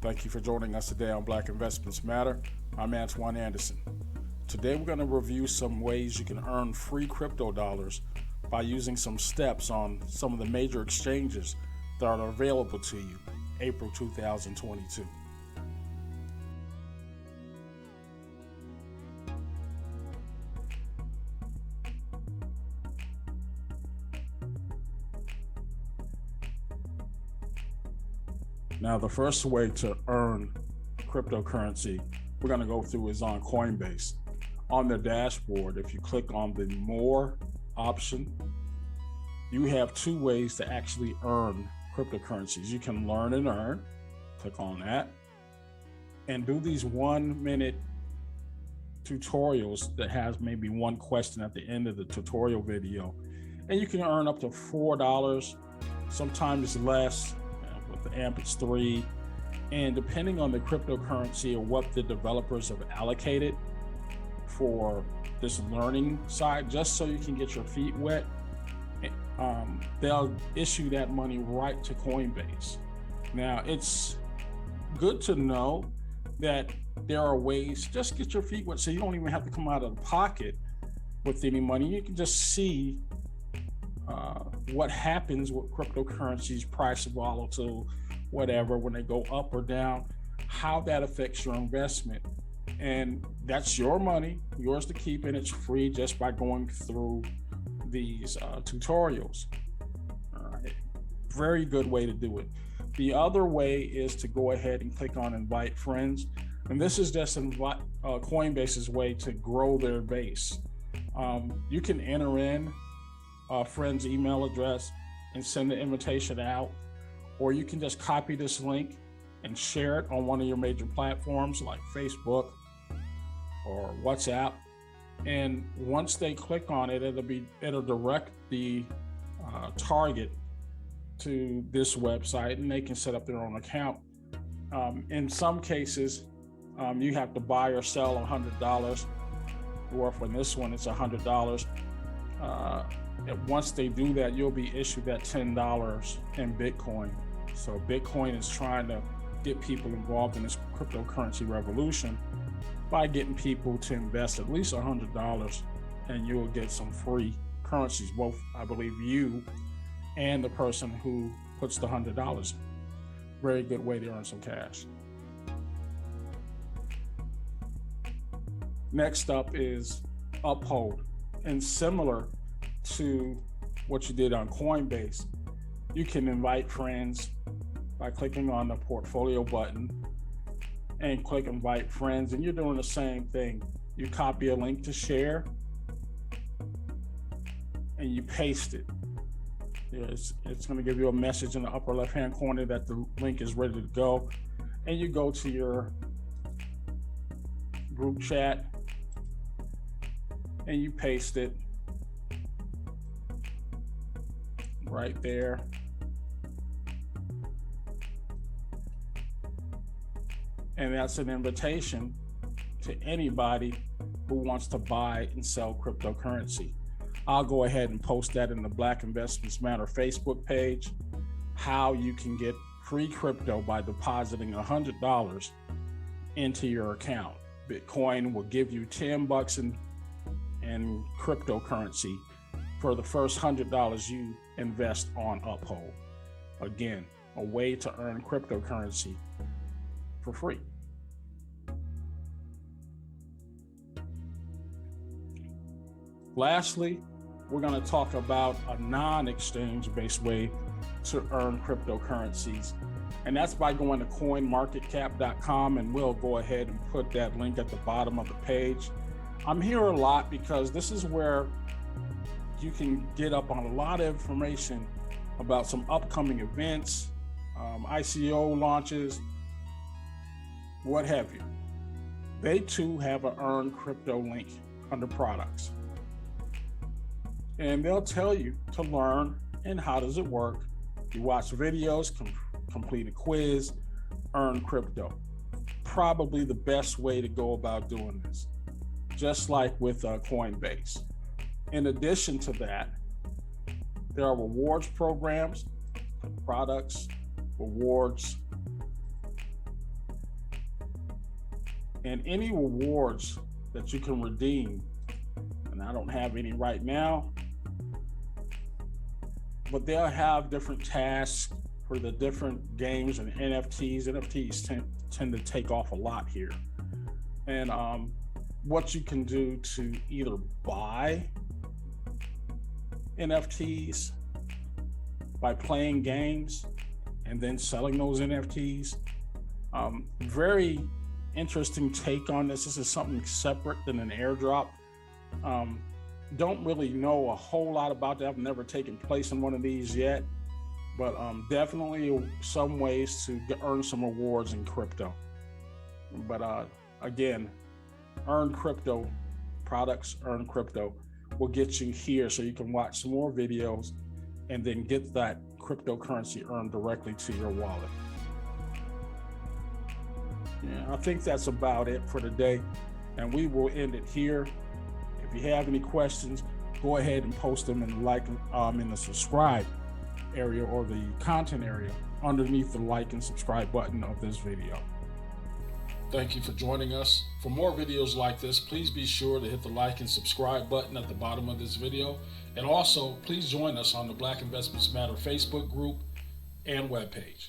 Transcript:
Thank you for joining us today on Black Investments Matter. I'm Antoine Anderson. Today we're going to review some ways you can earn free crypto dollars by using some steps on some of the major exchanges that are available to you April 2022. Now, the first way to earn cryptocurrency we're going to go through is on Coinbase. On their dashboard, if you click on the More option, you have two ways to actually earn cryptocurrencies. You can learn and earn, click on that, and do these 1-minute tutorials that has maybe one question at the end of the tutorial video. And you can earn up to $4, sometimes less. With the AMP it's 3, and depending on the cryptocurrency or what the developers have allocated for this learning side, just so you can get your feet wet, they'll issue that money right to Coinbase. Now, it's good to know that there are ways, just get your feet wet so you don't even have to come out of the pocket with any money. You can just see what happens with cryptocurrencies, price volatile, whatever, when they go up or down, how that affects your investment. And that's your money, yours to keep, and it's free just by going through these tutorials. All right. Very good way to do it. The other way is to go ahead and click on invite friends. And this is just Coinbase's way to grow their base. You can enter in a friend's email address and send the invitation out, or you can just copy this link and share it on one of your major platforms like Facebook or WhatsApp. And once they click on it, it'll direct the target to this website, and they can set up their own account. In some cases, you have to buy or sell $100, or for this one, it's $100. And once they do that, you'll be issued that $10 in Bitcoin. So Bitcoin is trying to get people involved in this cryptocurrency revolution by getting people to invest at least $100, and you'll get some free currencies, both, I believe, you and the person who puts the $100 in. Very good way to earn some cash. Next up is Uphold, and similar to what you did on Coinbase, you can invite friends by clicking on the portfolio button and click invite friends, and you're doing the same thing. You copy a link to share and you paste it. It's going to give you a message in the upper left hand corner that the link is ready to go, and you go to your group chat and you paste it right there. And that's an invitation to anybody who wants to buy and sell cryptocurrency. I'll go ahead and post that in the Black Investments Matter Facebook page, how you can get free crypto by depositing $100 into your account. Bitcoin will give you $10 in cryptocurrency for the first $100 you invest on Uphold. Again, a way to earn cryptocurrency for free. Lastly, we're going to talk about a non-exchange based way to earn cryptocurrencies. And that's by going to coinmarketcap.com, and we'll go ahead and put that link at the bottom of the page. I'm here a lot because this is where you can get up on a lot of information about some upcoming events, ICO launches, what have you. They too have an earn crypto link under products. And they'll tell you to learn and how does it work. You watch videos, complete a quiz, earn crypto. Probably the best way to go about doing this, just like with Coinbase. In addition to that, there are rewards programs, products, rewards, and any rewards that you can redeem. And I don't have any right now, but they'll have different tasks for the different games and NFTs. NFTs tend to take off a lot here. And what you can do to either buy NFTs by playing games and then selling those NFTs. Very interesting take on this. This is something separate than an airdrop. Don't really know a whole lot about that. I've never taken place in one of these yet, but definitely some ways to earn some rewards in crypto. But again, earn crypto products, earn crypto will get you here so you can watch some more videos and then get that cryptocurrency earned directly to your wallet. Yeah, I think that's about it for today, and we will end it here. If you have any questions, go ahead and post them in the subscribe area or the content area underneath the like and subscribe button of this video. Thank you for joining us. For more videos like this, please be sure to hit the like and subscribe button at the bottom of this video. And also, please join us on the Black Investments Matter Facebook group and webpage.